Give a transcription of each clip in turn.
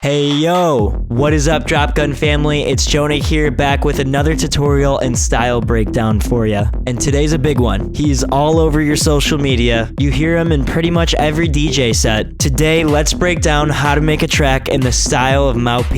Hey yo, what is up Dropgun family? It's Jonah here, back with another tutorial and style breakdown for you. And today's a big one. He's all over your social media. You hear him in pretty much every DJ set. Today, let's break down how to make a track in the style of maup.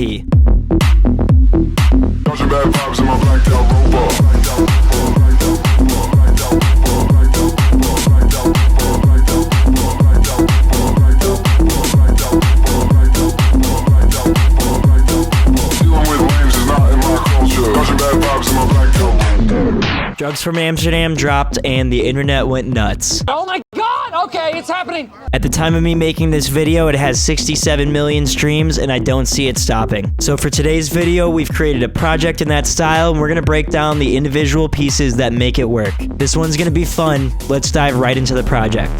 Drugs from Amsterdam dropped and the internet went nuts. Oh my god! Okay, it's happening! At the time of me making this video, it has 67 million streams and I don't see it stopping. So for today's video, we've created a project in that style and we're gonna break down the individual pieces that make it work. This one's gonna be fun. Let's dive right into the project.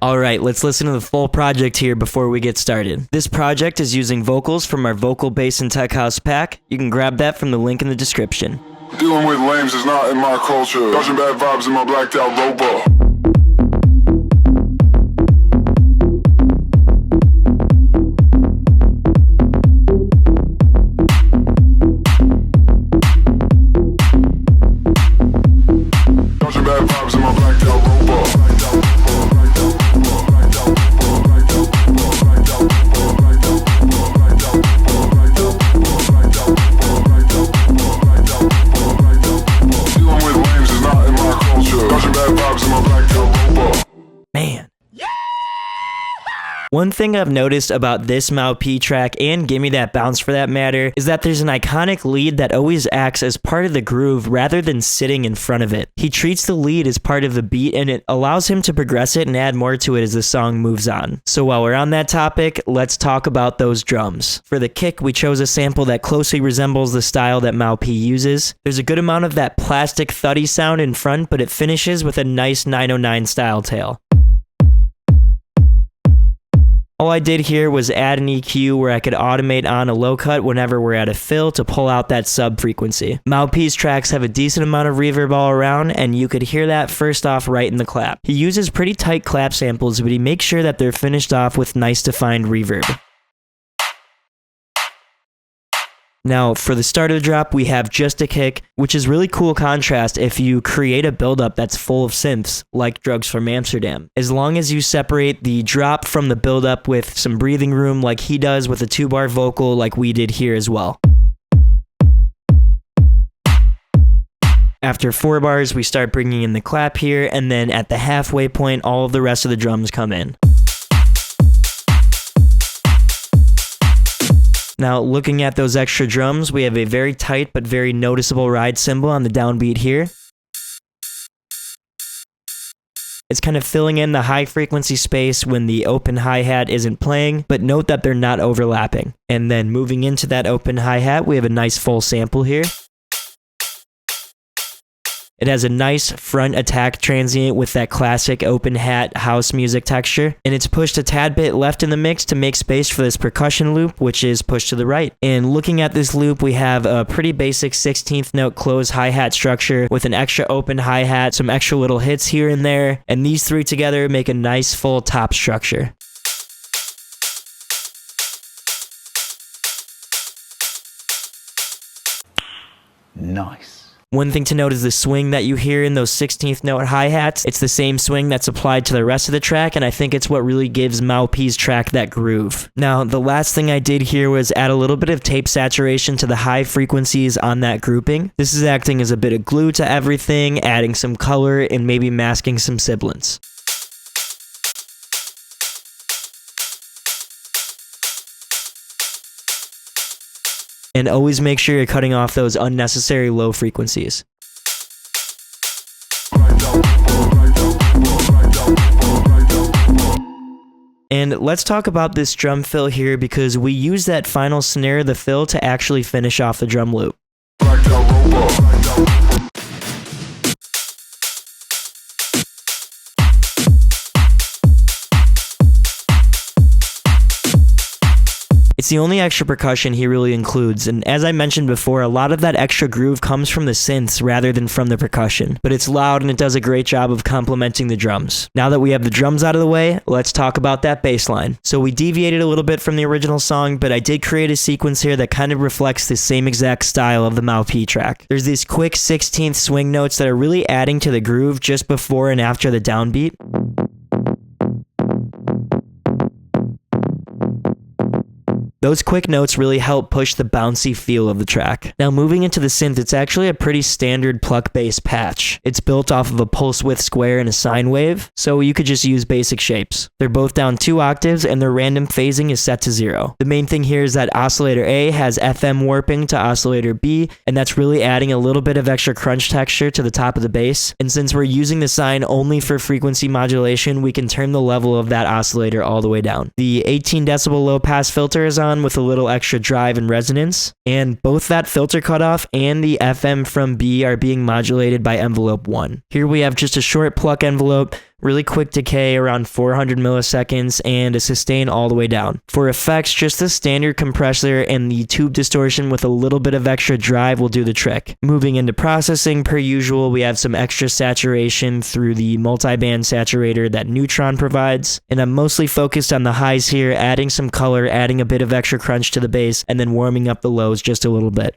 Alright, let's listen to the full project here before we get started. This project is using vocals from our Vocal Bass and Tech House pack. You can grab that from the link in the description. Dealing with lames is not in my culture. Dodging bad vibes in my blacked out rover. Dodging bad vibes in my blacked out rover. Man. One thing I've noticed about this maup track, and Gimme That Bounce for that matter, is that there's an iconic lead that always acts as part of the groove rather than sitting in front of it. He treats the lead as part of the beat and it allows him to progress it and add more to it as the song moves on. So while we're on that topic, let's talk about those drums. For the kick, we chose a sample that closely resembles the style that maup uses. There's a good amount of that plastic thuddy sound in front, but it finishes with a nice 909 style tail. All I did here was add an EQ where I could automate on a low cut whenever we're at a fill to pull out that sub frequency. maup's tracks have a decent amount of reverb all around, and you could hear that first off right in the clap. He uses pretty tight clap samples, but he makes sure that they're finished off with nice defined reverb. Now, for the start of the drop, we have just a kick, which is really cool contrast if you create a buildup that's full of synths, like Drugs from Amsterdam. As long as you separate the drop from the buildup with some breathing room like he does with a 2-bar vocal like we did here as well. After 4 bars, we start bringing in the clap here, and then at the halfway point, all of the rest of the drums come in. Now, looking at those extra drums, we have a very tight but very noticeable ride cymbal on the downbeat here. It's kind of filling in the high frequency space when the open hi-hat isn't playing, but note that they're not overlapping. And then moving into that open hi-hat, we have a nice full sample here. It has a nice front attack transient with that classic open hat house music texture, and it's pushed a tad bit left in the mix to make space for this percussion loop, which is pushed to the right. And looking at this loop, we have a pretty basic 16th note close hi-hat structure with an extra open hi-hat, some extra little hits here and there, and these three together make a nice full top structure. Nice. One thing to note is the swing that you hear in those 16th note hi-hats. It's the same swing that's applied to the rest of the track, and I think it's what really gives maup's track that groove. Now, the last thing I did here was add a little bit of tape saturation to the high frequencies on that grouping. This is acting as a bit of glue to everything, adding some color, and maybe masking some sibilants. And always make sure you're cutting off those unnecessary low frequencies. And let's talk about this drum fill here because we use that final snare of the fill to actually finish off the drum loop. It's the only extra percussion he really includes, and as I mentioned before, a lot of that extra groove comes from the synths rather than from the percussion, but it's loud and it does a great job of complementing the drums. Now that we have the drums out of the way, let's talk about that bass line. So we deviated a little bit from the original song, but I did create a sequence here that kind of reflects the same exact style of the maup track. There's these quick 16th swing notes that are really adding to the groove just before and after the downbeat. Those quick notes really help push the bouncy feel of the track. Now moving into the synth, it's actually a pretty standard pluck bass patch. It's built off of a pulse width square and a sine wave, so you could just use basic shapes. They're both down 2 octaves and their random phasing is set to 0. The main thing here is that oscillator A has FM warping to oscillator B, and that's really adding a little bit of extra crunch texture to the top of the bass. And since we're using the sine only for frequency modulation, we can turn the level of that oscillator all the way down. The 18 decibel low pass filter is on with a little extra drive and resonance, and both that filter cutoff and the FM from B are being modulated by envelope 1. Here we have just a short pluck envelope, really quick decay around 400 milliseconds, and a sustain all the way down. For effects, just the standard compressor and the tube distortion with a little bit of extra drive will do the trick. Moving into processing, per usual, we have some extra saturation through the multi-band saturator that Neutron provides, and I'm mostly focused on the highs here, adding some color, adding a bit of extra crunch to the bass, and then warming up the lows just a little bit.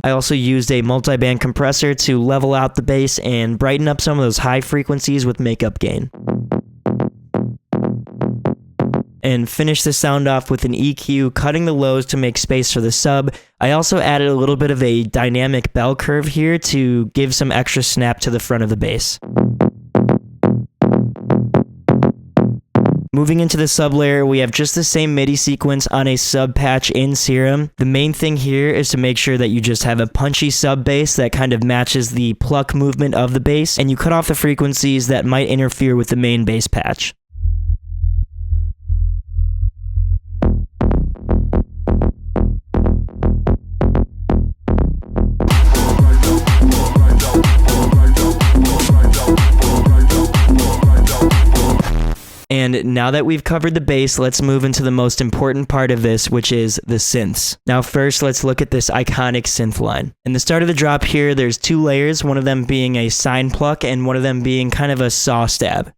I also used a multi-band compressor to level out the bass and brighten up some of those high frequencies with makeup gain. And finish the sound off with an EQ, cutting the lows to make space for the sub. I also added a little bit of a dynamic bell curve here to give some extra snap to the front of the bass. Moving into the sub layer, we have just the same MIDI sequence on a sub patch in Serum. The main thing here is to make sure that you just have a punchy sub bass that kind of matches the pluck movement of the bass, and you cut off the frequencies that might interfere with the main bass patch. And now that we've covered the bass, let's move into the most important part of this, which is the synths. Now first, let's look at this iconic synth line. In the start of the drop here, there's 2 layers, one of them being a sine pluck and one of them being kind of a saw stab.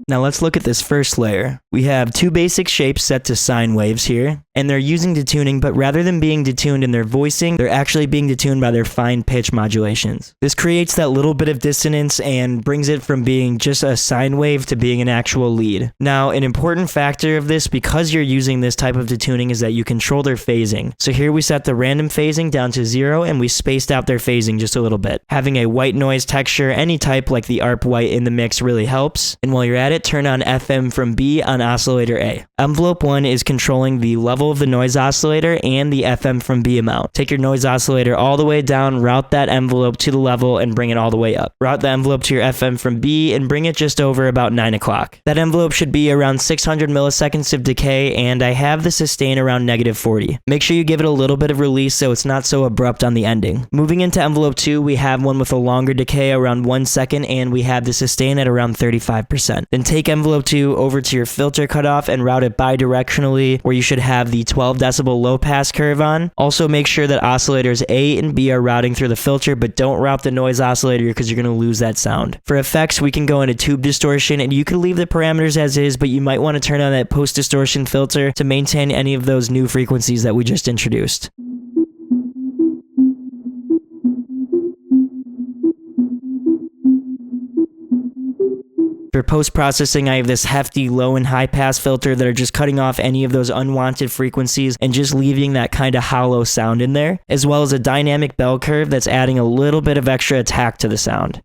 Now let's look at this first layer. We have 2 basic shapes set to sine waves here, and they're using detuning, but rather than being detuned in their voicing, they're actually being detuned by their fine pitch modulations. This creates that little bit of dissonance and brings it from being just a sine wave to being an actual lead. Now, an important factor of this, because you're using this type of detuning, is that you control their phasing. So here we set the random phasing down to 0, and we spaced out their phasing just a little bit. Having a white noise texture, any type like the ARP white in the mix really helps. And while you're at it, turn on FM from B on oscillator A. Envelope 1 is controlling the level of the noise oscillator and the FM from B amount. Take your noise oscillator all the way down, route that envelope to the level, and bring it all the way up. Route the envelope to your FM from B and bring it just over about 9 o'clock. That envelope should be around 600 milliseconds of decay, and I have the sustain around -40. Make sure you give it a little bit of release so it's not so abrupt on the ending. Moving into envelope 2, we have one with a longer decay around 1 second, and we have the sustain at around 35%. Then take envelope 2 over to your filter cutoff and route it bidirectionally, where you should have the 12 decibel low pass curve on. Also make sure that oscillators A and B are routing through the filter, but don't route the noise oscillator because you're going to lose that sound. For effects, we can go into tube distortion, and you can leave the parameters as is, but you might want to turn on that post distortion filter to maintain any of those new frequencies that we just introduced. For post-processing, I have this hefty low and high pass filter that are just cutting off any of those unwanted frequencies and just leaving that kind of hollow sound in there, as well as a dynamic bell curve that's adding a little bit of extra attack to the sound.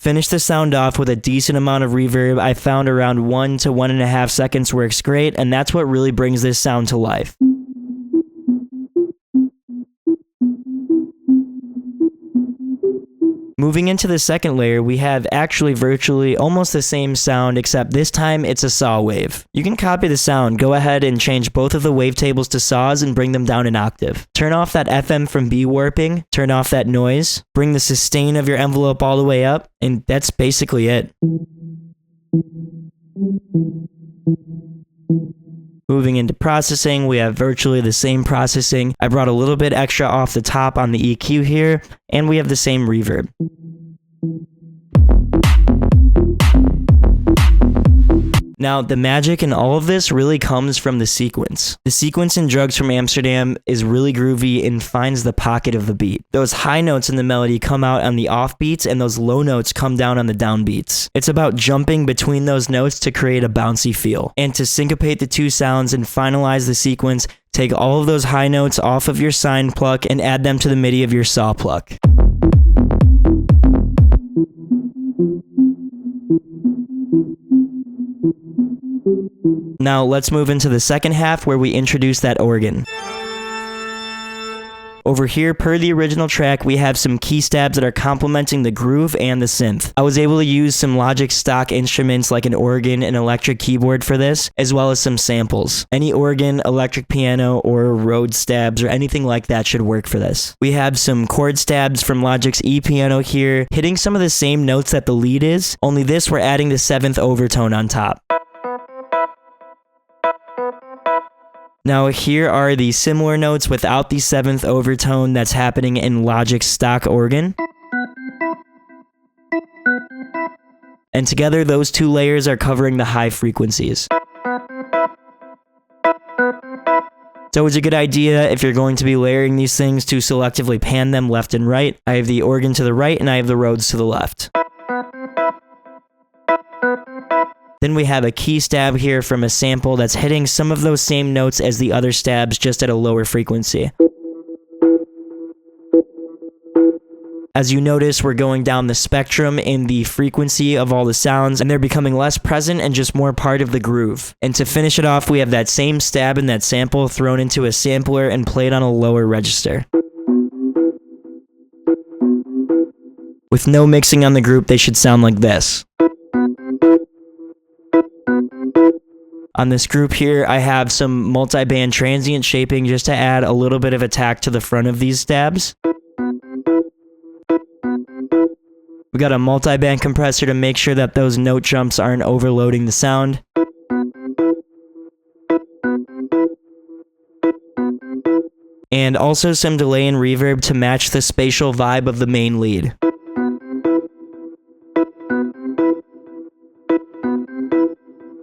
Finish the sound off with a decent amount of reverb. I found around 1 to 1.5 seconds works great, and that's what really brings this sound to life. Moving into the second layer, we have actually virtually almost the same sound, except this time it's a saw wave. You can copy the sound. Go ahead and change both of the wavetables to saws and bring them down an octave. Turn off that FM from B warping, turn off that noise, bring the sustain of your envelope all the way up, and that's basically it. Moving into processing, we have virtually the same processing. I brought a little bit extra off the top on the EQ here, and we have the same reverb. Now, the magic in all of this really comes from the sequence. The sequence in Drugs from Amsterdam is really groovy and finds the pocket of the beat. Those high notes in the melody come out on the off beats, and those low notes come down on the down beats. It's about jumping between those notes to create a bouncy feel. And to syncopate the two sounds and finalize the sequence, take all of those high notes off of your sine pluck and add them to the MIDI of your saw pluck. Now let's move into the second half where we introduce that organ. Over here, per the original track, we have some key stabs that are complementing the groove and the synth. I was able to use some Logic stock instruments like an organ and electric keyboard for this, as well as some samples. Any organ, electric piano, or Rhodes stabs or anything like that should work for this. We have some chord stabs from Logic's E-piano here, hitting some of the same notes that the lead is, only this we're adding the 7th overtone on top. Now here are the similar notes without the 7th overtone that's happening in Logic's stock organ. And together those two layers are covering the high frequencies. It's always a good idea if you're going to be layering these things to selectively pan them left and right. I have the organ to the right and I have the Rhodes to the left. Then we have a key stab here from a sample that's hitting some of those same notes as the other stabs, just at a lower frequency. As you notice, we're going down the spectrum in the frequency of all the sounds, and they're becoming less present and just more part of the groove. And to finish it off, we have that same stab and that sample thrown into a sampler and played on a lower register. With no mixing on the group, they should sound like this. On this group here, I have some multi-band transient shaping just to add a little bit of attack to the front of these stabs. We got a multi-band compressor to make sure that those note jumps aren't overloading the sound. And also some delay and reverb to match the spatial vibe of the main lead.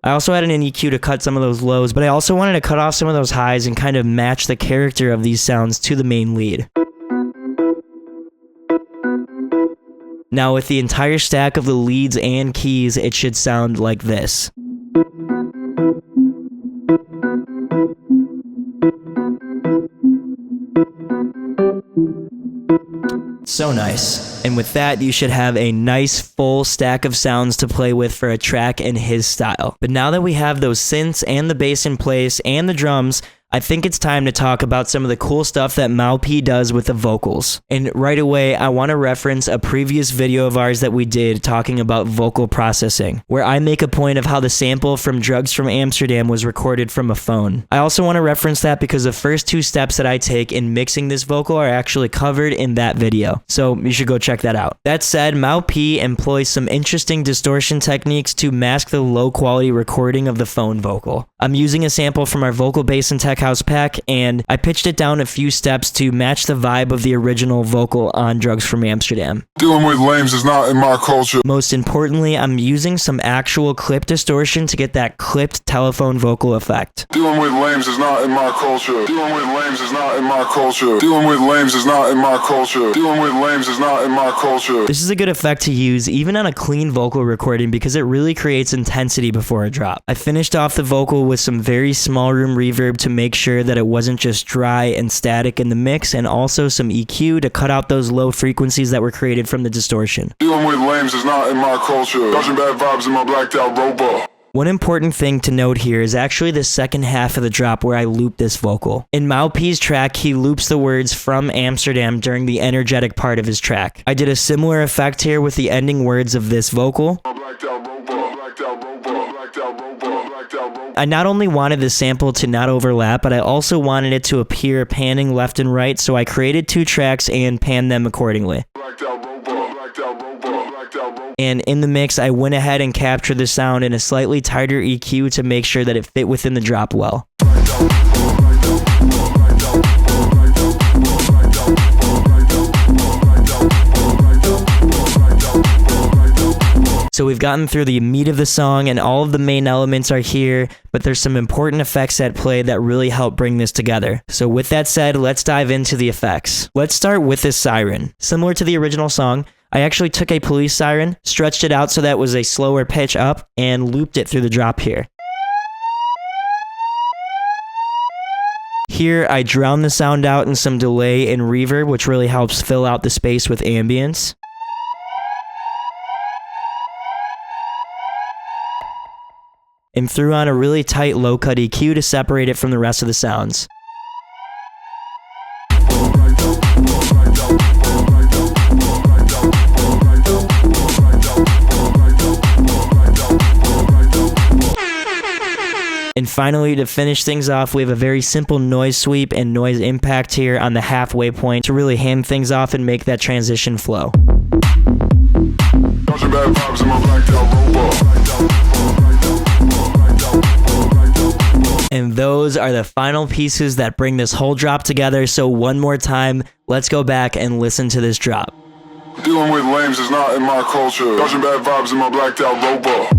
I also added an EQ to cut some of those lows, but I also wanted to cut off some of those highs and kind of match the character of these sounds to the main lead. Now with the entire stack of the leads and keys, it should sound like this. So nice. And with that, you should have a nice full stack of sounds to play with for a track in his style. But now that we have those synths and the bass in place and the drums, I think it's time to talk about some of the cool stuff that maup does with the vocals. And right away, I want to reference a previous video of ours that we did talking about vocal processing, where I make a point of how the sample from Drugs from Amsterdam was recorded from a phone. I also want to reference that because the first two steps that I take in mixing this vocal are actually covered in that video, so you should go check that out. That said, maup employs some interesting distortion techniques to mask the low quality recording of the phone vocal. I'm using a sample from our Vocal Bass and Tech House pack, and I pitched it down a few steps to match the vibe of the original vocal on Drugs from Amsterdam. Dealing with lames is not in my culture. Most importantly, I'm using some actual clip distortion to get that clipped telephone vocal effect. Dealing with lames is not in my culture. Dealing with lames is not in my culture. Dealing with lames is not in my culture. Dealing with lames is not in my culture. This is a good effect to use even on a clean vocal recording because it really creates intensity before a drop. I finished off the vocal with some very small room reverb to make sure that it wasn't just dry and static in the mix, and also some EQ to cut out those low frequencies that were created from the distortion. Dealing with lames is not in my culture. Dodging bad vibes in my blacked out robot. One important thing to note here is actually the second half of the drop where I loop this vocal. In maup track, he loops the words "From Amsterdam" during the energetic part of his track. I did a similar effect here with the ending words of this vocal. I not only wanted the sample to not overlap, but I also wanted it to appear panning left and right, so I created 2 tracks and panned them accordingly. And in the mix, I went ahead and captured the sound in a slightly tighter EQ to make sure that it fit within the drop well. So we've gotten through the meat of the song and all of the main elements are here, but there's some important effects at play that really help bring this together. So with that said, let's dive into the effects. Let's start with this siren. Similar to the original song, I actually took a police siren, stretched it out so that it was a slower pitch up, and looped it through the drop here. Here, I drown the sound out in some delay and reverb, which really helps fill out the space with ambience. And threw on a really tight low-cut EQ to separate it from the rest of the sounds. And finally, to finish things off, we have a very simple noise sweep and noise impact here on the halfway point to really hand things off and make that transition flow. And those are the final pieces that bring this whole drop together. So one more time, let's go back and listen to this drop. Dealing with lames is not in my culture. Dodging bad vibes in my blacked out rover.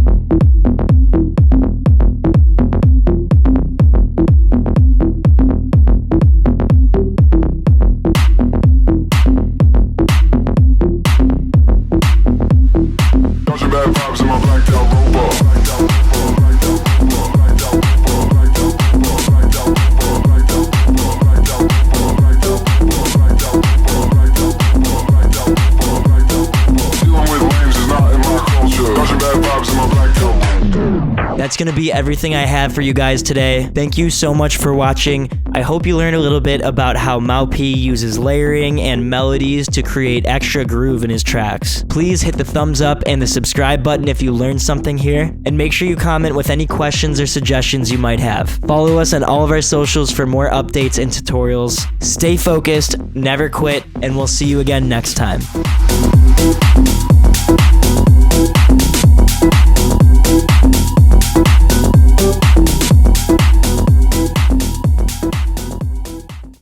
That's going to be everything I have for you guys today. Thank you so much for watching. I hope you learned a little bit about how maup uses layering and melodies to create extra groove in his tracks. Please hit the thumbs up and the subscribe button if you learned something here, and make sure you comment with any questions or suggestions you might have. Follow us on all of our socials for more updates and tutorials. Stay focused, never quit, and we'll see you again next time.